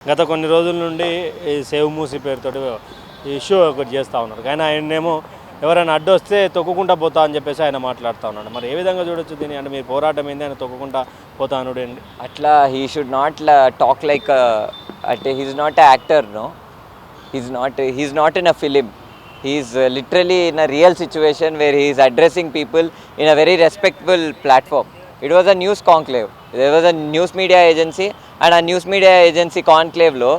గత కొన్ని రోజుల నుండి ఈ సేవ్ మూసి పేరుతోటి ఇష్యూ ఒకటి చేస్తూ ఉన్నారు. కానీ ఆయనేమో ఎవరైనా అడ్డొస్తే తొక్కుకుంటా పోతా అని చెప్పేసి ఆయన మాట్లాడుతూ ఉన్నాడు. మరి ఏ విధంగా చూడొచ్చు దీన్ని? అంటే మీరు పోరాటం ఏంది, ఆయన తొక్కుకుంటా పోతా అనుడు ఏంటి? అట్లా he should not talk like అంటే he is not a actor, no, he's not in a film. He's literally in a real situation where he is addressing people in a very respectful platform. It was a news conclave. There was a news media agency, and a news media agency conclave lo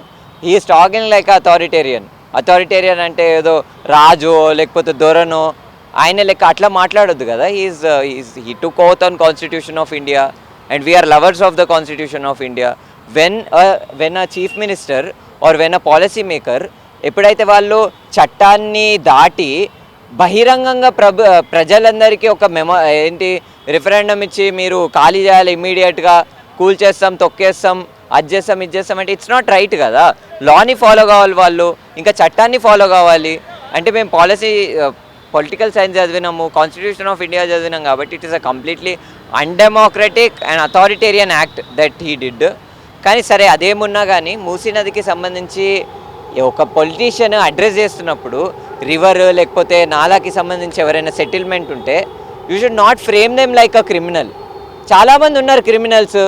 he is talking like a authoritarian అంటే ఏదో రాజు లేకపోతే దొరనో ఆయన లెక్క అట్లా మాట్లాడొద్దు కదా. he took oath on Constitution of India, and we are lovers of the Constitution of India. When a chief minister or when a policy maker ఎప్పుడైతే వాళ్ళు చట్టాన్ని దాటి బహిరంగంగా ప్రజలందరికీ ఒక రిఫరెండం ఇచ్చి మీరు ఖాళీ చేయాలి, ఇమ్మీడియట్గా కూల్ చేస్తాం, తొక్కేస్తాం, అది చేస్తాం, ఇది చేస్తాం అంటే ఇట్స్ నాట్ రైట్ కదా. లాని ఫాలో కావాలి వాళ్ళు, ఇంకా చట్టాన్ని ఫాలో కావాలి. అంటే మేము పొలిటికల్ సైన్స్ చదివినాము, కాన్స్టిట్యూషన్ ఆఫ్ ఇండియా చదివినాం కాబట్టి it is a completely undemocratic and authoritarian act that he did. కానీ సరే అదేమున్నా కానీ మూసీ నదికి సంబంధించి ఒక పొలిటీషియన్ అడ్రస్ చేస్తున్నప్పుడు రివర్ లేకపోతే నాలాకి సంబంధించి ఎవరైనా సెటిల్మెంట్ ఉంటే you should not frame them like a criminal. చాలామంది ఉన్నారు criminals.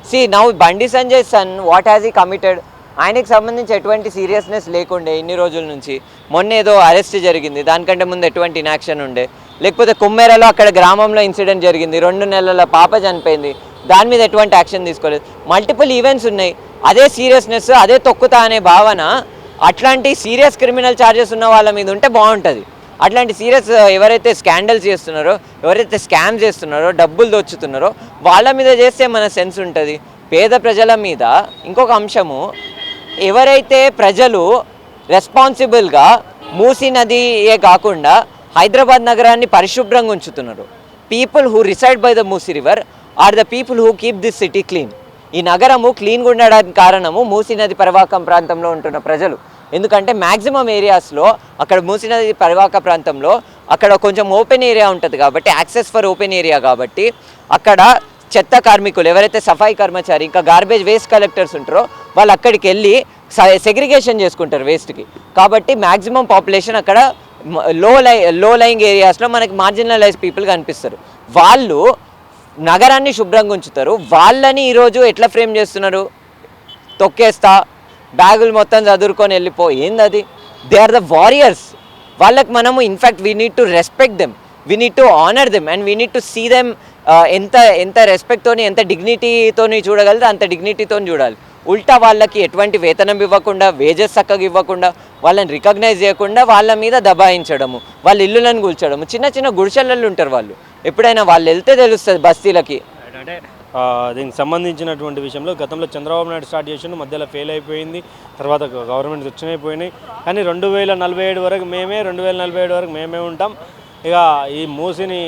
See now Bandi Sanjay son, what has he committed? ఆయనకి సంబంధించి ఎటువంటి సీరియస్నెస్ లేకుండే ఇన్ని రోజుల నుంచి. మొన్న ఏదో అరెస్ట్ జరిగింది, దానికంటే ముందు ఎటువంటి ఇన్యాక్షన్ ఉండే. లేకపోతే కుమ్మేరలో అక్కడ గ్రామంలో ఇన్సిడెంట్ జరిగింది, 2 నెలల పాప చనిపోయింది, దాని మీద ఎటువంటి యాక్షన్ తీసుకోలేదు. మల్టిపుల్ ఈవెంట్స్ ఉన్నాయి. అదే సీరియస్నెస్, అదే తొక్కుతా అనే భావన అట్లాంటి సీరియస్ క్రిమినల్ ఛార్జెస్ ఉన్న వాళ్ళ మీద ఉంటే బాగుంటుంది. అట్లాంటి సీరియస్ ఎవరైతే స్కాండల్స్ చేస్తున్నారో, ఎవరైతే స్కామ్ చేస్తున్నారో, డబ్బులు దోచుతున్నారో వాళ్ళ మీద చేస్తే మన సెన్స్ ఉంటుంది. పేద ప్రజల మీద ఇంకొక అంశము, ఎవరైతే ప్రజలు రెస్పాన్సిబుల్గా మూసీ నదియే కాకుండా హైదరాబాద్ నగరాన్ని పరిశుభ్రంగా ఉంచుతున్నారు. People who reside by the Musi river are the people who keep this city clean. ఈ నగరము క్లీన్గా ఉండడానికి కారణము మూసీ నది పరివాహక ప్రాంతంలో ఉంటున్న ప్రజలు. ఎందుకంటే మ్యాక్సిమం ఏరియాస్లో అక్కడ మూసీ నది పరివాహక ప్రాంతంలో అక్కడ కొంచెం ఓపెన్ ఏరియా ఉంటుంది కాబట్టి, యాక్సెస్ ఫర్ ఓపెన్ ఏరియా కాబట్టి అక్కడ చెత్త కార్మికులు ఎవరైతే సఫాయి కర్మచారి ఇంకా గార్బేజ్ వేస్ట్ కలెక్టర్స్ ఉంటారో వాళ్ళు అక్కడికి వెళ్ళి సెగ్రిగేషన్ చేసుకుంటారు వేస్ట్కి. కాబట్టి మ్యాక్సిమం పాపులేషన్ అక్కడ లో లయింగ్ ఏరియాస్లో మనకి మార్జినలైజ్ పీపుల్ కనిపిస్తారు. వాళ్ళు నగరాన్ని శుభ్రంగా ఉంచుతారు. వాళ్ళని ఈరోజు ఎట్లా ఫ్రేమ్ చేస్తున్నారు? తొక్కేస్తా, బ్యాగులు మొత్తం చదువుకొని వెళ్ళిపో. ఏంది అది? They are the warriors. వాళ్ళకి మనము in fact we need to respect them, we need to honour them, and we need to see them. ఎంత రెస్పెక్ట్తోని, ఎంత డిగ్నిటీతోని చూడగలిగితే అంత డిగ్నిటీతోని చూడాలి. ఉల్టా వాళ్ళకి ఎటువంటి వేతనం ఇవ్వకుండా, వేజెస్ చక్కగా ఇవ్వకుండా, వాళ్ళని రికగ్నైజ్ చేయకుండా వాళ్ళ మీద దబాయించడము, వాళ్ళ ఇల్లులను కూల్చడము. చిన్న చిన్న గుడిసెలలో ఉంటారు వాళ్ళు. ఎప్పుడైనా వాళ్ళు వెళ్తే తెలుస్తుంది బస్తీలకి. అంటే దీనికి సంబంధించినటువంటి విషయంలో గతంలో చంద్రబాబు నాయుడు స్టార్ట్ చేసిన మధ్యలో ఫెయిల్ అయిపోయింది, తర్వాత గవర్నమెంట్ వచ్చినాయిపోయినాయి. కానీ 2047 వరకు మేమే, 2047 వరకు మేమే ఉంటాం, ఇక ఈ మూసిని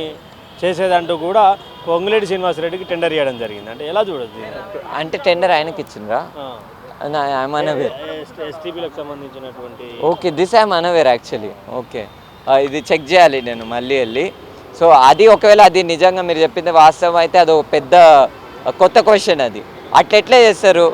చేసేదంటూ కూడా పొంగులేటి శ్రీనివాసరెడ్డికి టెండర్ ఇవ్వడం జరిగింది. అంటే ఎలా చూడొచ్చు? అంటే టెండర్ ఆయనకి ఇచ్చిండ్రా? ఎస్టీపీలకు సంబంధించినటువంటి. Okay, this I'm unaware actually. Okay, ఇది చెక్ చేయాలి నేను మళ్ళీ వెళ్ళి. సో అది ఒకవేళ అది నిజంగా మీరు చెప్పింది వాస్తవం అయితే అది పెద్ద కొత్త క్వశ్చన్. అది అట్లెట్లే చేస్తారు?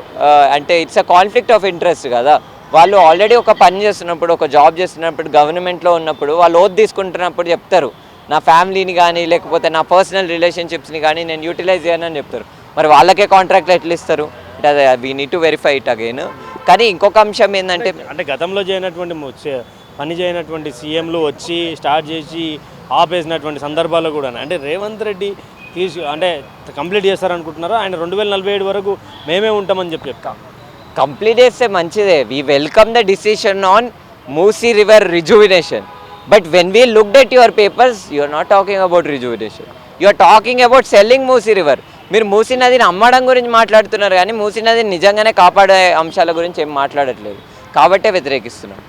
అంటే it's a conflict of interest కదా. వాళ్ళు ఆల్రెడీ ఒక పని చేస్తున్నప్పుడు, ఒక జాబ్ చేస్తున్నప్పుడు, గవర్నమెంట్లో ఉన్నప్పుడు వాళ్ళు ఓత్ తీసుకుంటున్నప్పుడు చెప్తారు, నా ఫ్యామిలీని కానీ లేకపోతే నా పర్సనల్ రిలేషన్షిప్స్ని కానీ నేను యూటిలైజ్ చేయనని చెప్తారు. మరి వాళ్ళకే కాంట్రాక్ట్లు ఎట్లా ఇస్తారు? అంటే we need to verify it again. కానీ ఇంకొక అంశం ఏంటంటే, అంటే గతంలో పని చేయనటువంటి సీఎంలు వచ్చి స్టార్ట్ చేసి ఆపేసినటువంటి సందర్భాలు కూడా అంటే రేవంత్ రెడ్డి అంటే కంప్లీట్ చేస్తారనుకుంటున్నారా? ఆయన 2047 వరకు మేమే ఉంటామని చెప్తాం. కంప్లీట్ చేస్తే మంచిదే. We welcome the decision on Musi river rejuvenation. But when we looked at your papers, you are not talking about rejuvenation, you are talking about selling Musi river. మీరు మూసీ నదిని అమ్మడం గురించి మాట్లాడుతున్నారు కానీ మూసీ నదిని నిజంగానే కాపాడే అంశాల గురించి ఏం మాట్లాడట్లేదు. కాబట్టే వ్యతిరేకిస్తున్నాం.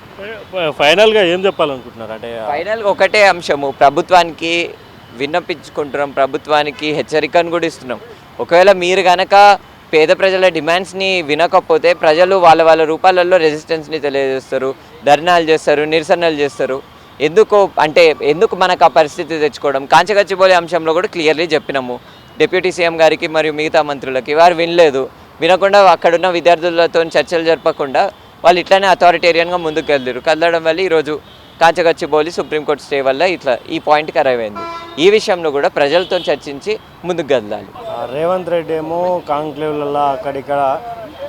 ఫైనల్గా ఏం చెప్పాలనుకుంటున్నారు? అంటే ఫైనల్గా ఒకటే అంశము, ప్రభుత్వానికి విన్నపించుకుంటున్నాం, ప్రభుత్వానికి హెచ్చరికను కూడా ఇస్తున్నాం. ఒకవేళ మీరు కనుక పేద ప్రజల డిమాండ్స్ని వినకపోతే ప్రజలు వాళ్ళ రూపాలలో రెసిస్టెన్స్ని తెలియజేస్తారు, ధర్నాలు చేస్తారు, నిరసనలు చేస్తారు. ఎందుకు మనకు ఆ పరిస్థితి తెచ్చుకోవడం? కాంచగచ్చిబౌలి అంశంలో కూడా క్లియర్లీ చెప్పినాము డిప్యూటీ సీఎం గారికి మరియు మిగతా మంత్రులకి, వారు వినలేదు. వినకుండా అక్కడున్న విద్యార్థులతో చర్చలు జరపకుండా వాళ్ళు ఇట్లానే అథారిటేరియన్గా ముందుకు కదలడం వల్ల ఈరోజు కాంచగచ్చిబౌలి సుప్రీంకోర్టు స్టే వల్ల ఇట్లా ఈ పాయింట్కి అరైవైంది. ఈ విషయంలో కూడా ప్రజలతో చర్చించి ముందుకు కదలాలి. రేవంత్ రెడ్డి ఏమో కాంక్లేవ్లలో అక్కడిక్కడ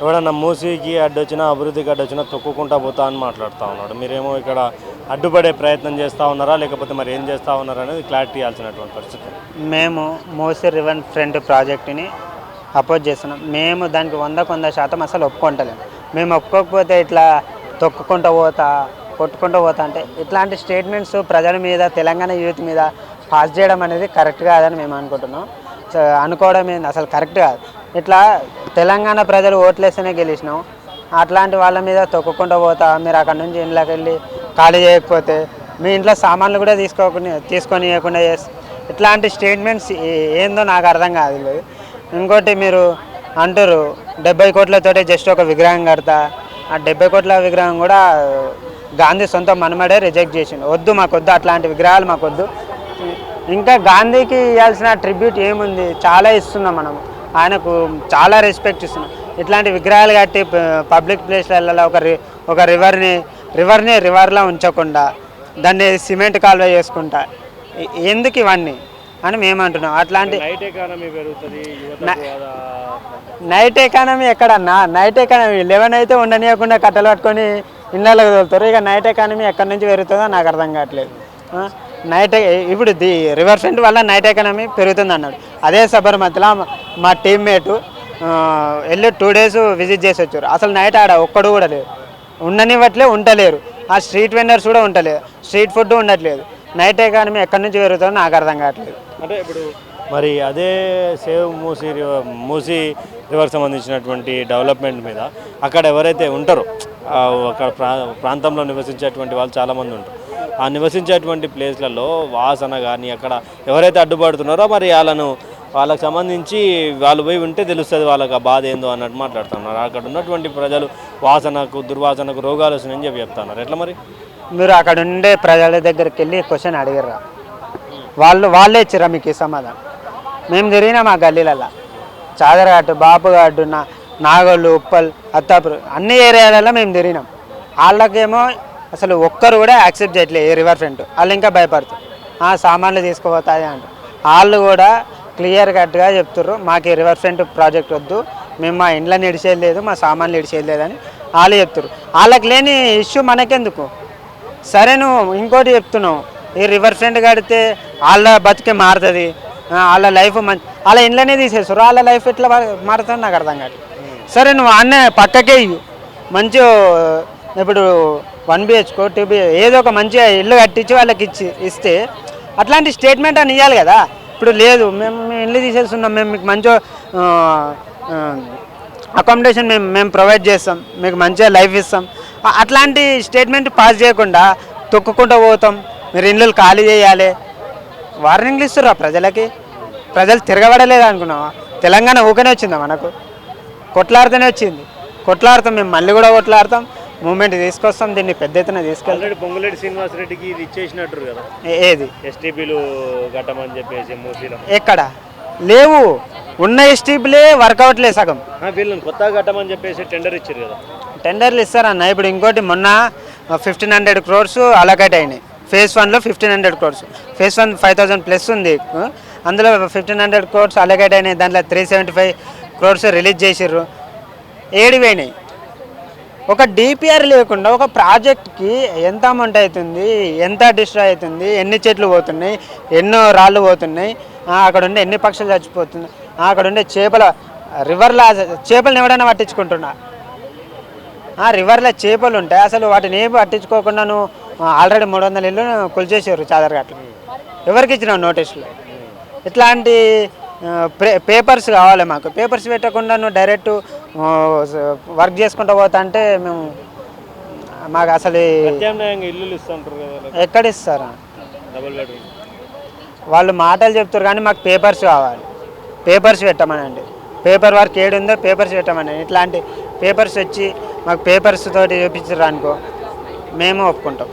ఎవడన్నా మూసీకి అడ్డొచ్చినా అభివృద్ధికి అడ్డొచ్చినా తొక్కుకుంటా పోతా అని మాట్లాడుతూ ఉన్నాడు. మీరేమో ఇక్కడ అడ్డుపడే ప్రయత్నం చేస్తూ ఉన్నారా, లేకపోతే మరి ఏం చేస్తూ ఉన్నారా అనేది క్లారిటీ ఇవ్వాల్సినటువంటి పరిస్థితి. మేము మూసీ రివర్ ఫ్రంట్ ప్రాజెక్టుని అపోజ్ చేస్తున్నాం. మేము దానికి 100% అసలు ఒప్పుకుంటలేము. మేము ఒప్పుకోకపోతే ఇట్లా తొక్కుకుంటూ పోతా కొట్టుకుంటూ పోతా అంటే ఇట్లాంటి స్టేట్మెంట్స్ ప్రజల మీద, తెలంగాణ యూత్ మీద పాస్ చేయడం అనేది కరెక్ట్ కాదని మేము అనుకుంటున్నాం. అనుకోవడం ఏంది అసలు కరెక్ట్ కాదు. ఇట్లా తెలంగాణ ప్రజలు ఓట్లేస్తేనే గెలిచినాం, అట్లాంటి వాళ్ళ మీద తొక్కుకుంటూ పోతా మీరు అక్కడ నుంచి ఇంట్లోకి వెళ్ళి ఖాళీ చేయకపోతే మీ ఇంట్లో సామాన్లు కూడా తీసుకొని ఇవ్వకుండా ఇట్లాంటి స్టేట్మెంట్స్ ఏందో నాకు అర్థం కాదు. ఇంకోటి మీరు అంటారు 70 కోట్లతోటి జస్ట్ ఒక విగ్రహం కడతా. ఆ 70 కోట్ల విగ్రహం కూడా గాంధీ సొంత మనమడే రిజెక్ట్ చేసిండు. వద్దు, మాకొద్దు అట్లాంటి విగ్రహాలు మాకొద్దు. ఇంకా గాంధీకి ఇవ్వాల్సిన ట్రిబ్యూట్ ఏముంది, చాలా ఇస్తున్నాం మనం, ఆయనకు చాలా రెస్పెక్ట్ ఇస్తున్నాం. ఇట్లాంటి విగ్రహాలు కట్టి పబ్లిక్ ప్లేస్లలో ఒక రివర్లా ఉంచకుండా దాన్ని సిమెంట్ కాలువ చేసుకుంటా ఎందుకు ఇవన్నీ అని మేము అంటున్నాం. అట్లాంటి నైట్ ఎకానమీ ఎక్కడన్నా? నైట్ ఎకానమీ 11 అయితే ఉండనియకుండా కట్టలు పట్టుకొని ఇళ్ళకి తోలుతారు. ఇక నైట్ ఎకానమీ ఎక్కడి నుంచి పెరుగుతుందో నాకు అర్థం కావట్లేదు. ఇప్పుడు రివర్ ఫ్రంట్ వల్ల నైట్ ఎకానమీ పెరుగుతుంది అన్నాడు. అదే సబర్మతిలో మా టీమ్మేటు వెళ్ళి 2 days విజిట్ చేసి వచ్చారు. అసలు నైట్ ఆడ ఒక్కడు కూడా లేదు, ఉండలేరు. ఆ స్ట్రీట్ వెండర్స్ కూడా ఉండలేదు, స్ట్రీట్ ఫుడ్ ఉండట్లేదు. నైట్ ఎకానమీ ఎక్కడి నుంచి పెరుగుతుందో నాకు అర్థం కావట్లేదు. అంటే ఇప్పుడు మరి అదే సేవ్ మూసీ రివర్ సంబంధించినటువంటి డెవలప్మెంట్ మీద అక్కడ ఎవరైతే ఉంటారో అక్కడ ప్రాంతంలో నివసించేటువంటి వాళ్ళు చాలామంది ఉంటారు. ఆ నివసించేటువంటి ప్లేస్లలో వాసన కానీ అక్కడ ఎవరైతే అడ్డుపడుతున్నారో మరి వాళ్ళకి సంబంధించి వాళ్ళు పోయి ఉంటే తెలుస్తుంది వాళ్ళకి ఆ బాధ ఏందో అన్నట్టు మాట్లాడుతున్నారు. అక్కడ ఉన్నటువంటి ప్రజలు దుర్వాసనకు రోగాలు వస్తున్నాయని చెప్తున్నారు. ఎట్లా మరి? మీరు అక్కడ ఉండే ప్రజల దగ్గరికి వెళ్ళి క్వశ్చన్ అడిగారా? వాళ్ళే ఇచ్చారా మీకు ఈ సమాధానం? మేము తిరిగినా మా గల్లీలలో చాదరఘాటు, బాపుఘాటు, నాగోళ్ళు, ఉప్పల్, అత్తాపూర్ అన్ని ఏరియాలలో మేము తిరిగినాం. వాళ్ళకేమో అసలు ఒక్కరు కూడా యాక్సెప్ట్ చేయట్లేదు ఏ రివర్ ఫ్రంట్. వాళ్ళు ఇంకా భయపడుతారు, సామాన్లు తీసుకుపోతాయి అంటారు. వాళ్ళు కూడా క్లియర్ కట్గా చెప్తుర్రు, మాకు ఈ రివర్ ఫ్రంట్ ప్రాజెక్ట్ వద్దు, మేము మా ఇండ్లను ఇడిచేది లేదు, మా సామాన్లు ఇడిచేది లేదని వాళ్ళు చెప్తుర్రు. వాళ్ళకి లేని ఇష్యూ మనకెందుకు? సరే, నువ్వు ఇంకోటి చెప్తున్నావు, ఈ రివర్ ఫ్రంట్ కడితే వాళ్ళ బతికే మారుతుంది, వాళ్ళ లైఫ్ వాళ్ళ ఇంట్లోనే తీసేస్తారు, వాళ్ళ లైఫ్ ఎట్లా మారుతుంది నాకు అర్థం కాదు. సరే, నువ్వు అన్నే పక్కకే మంచి ఇప్పుడు 1 BHK 2 BHK ఏదో ఒక మంచిగా ఇల్లు కట్టించి వాళ్ళకి ఇస్తే అట్లాంటి స్టేట్మెంట్ అని ఇవ్వాలి కదా. ఇప్పుడు లేదు, మేము ఇల్లు తీసేస్తున్నాం, మేము మీకు మంచి అకామిడేషన్ మేము ప్రొవైడ్ చేస్తాం, మీకు మంచిగా లైఫ్ ఇస్తాం, అట్లాంటి స్టేట్మెంట్ పాస్ చేయకుండా తొక్కుకుంటూ పోతాం, మీరు ఇళ్ళు ఖాళీ చేయాలి, వార్నింగ్లు ఇస్తుర్రా ప్రజలకి. ప్రజలు తిరగబడలేదు అనుకున్నావా? తెలంగాణ ఊకనే వచ్చిందా మనకు? కొట్లాడుతూనే వచ్చింది. కొట్లాడతాం, మేము మళ్ళీ కూడా కొట్లాడతాం, మూమెంట్ తీసుకొస్తాం, దీన్ని పెద్ద ఎత్తున తీసుకెళ్తాం. పొంగులేటి శ్రీనివాసరెడ్డికి ఇది ఇచ్చేసినట్టు కదా, ఏది ఎస్టీపీలు కట్టమని చెప్పేసి మూసీలో ఎక్కడ లేవు, ఉన్న ఎస్టీపీలే వర్కౌట్ లేదు సగం. వీళ్ళని కొత్తగా కట్టమని చెప్పేసి టెండర్ ఇచ్చారు కదా. టెండర్లు ఇస్తారన్న. ఇప్పుడు ఇంకోటి మొన్న 1500 crores అలొకేట్ అయినాయి. phase 1లో 1500 crores, phase 1 5000+ ఉంది. అందులో 1500 crores అలొకేట్ అయినాయి. దాంట్లో 375 crores రిలీజ్ చేసిర్రు. 7 పోయినాయి. ఒక డిపిఆర్ లేకుండా ఒక ప్రాజెక్ట్కి ఎంత అమౌంట్ అవుతుంది, ఎంత డిస్ట్రాయ్ అవుతుంది, ఎన్ని చెట్లు పోతున్నాయి, ఎన్నో రాళ్ళు పోతున్నాయి, అక్కడ ఉండే ఎన్ని పక్షులు చచ్చిపోతున్నాయి, అక్కడ ఉండే రివర్లో చేపలను ఎవడైనా పట్టించుకుంటున్నా? రివర్లో చేపలు ఉంటాయి, అసలు వాటిని ఏమి పట్టించుకోకుండా నువ్వు ఆల్రెడీ 300 ఇళ్ళు కొలిచేసారు చాదరఘాట్లో. ఎవరికి ఇచ్చినావు నోటీసులు? ఇట్లాంటి పేపర్స్ కావాలి మాకు. పేపర్స్ పెట్టకుండా నువ్వు డైరెక్ట్ వర్క్ చేసుకుంటూ పోతా అంటే మాకు అసలు ఎక్కడ ఇస్తారా? వాళ్ళు మాటలు చెప్తారు కానీ మాకు పేపర్స్ కావాలి. పేపర్స్ పెట్టమనండి, పేపర్ వర్క్ ఏడుందో పేపర్స్ పెట్టమనండి. ఇట్లాంటి పేపర్స్ వచ్చి మాకు పేపర్స్ తోటి చూపించారు అనుకో, మేము ఒప్పుకుంటాం.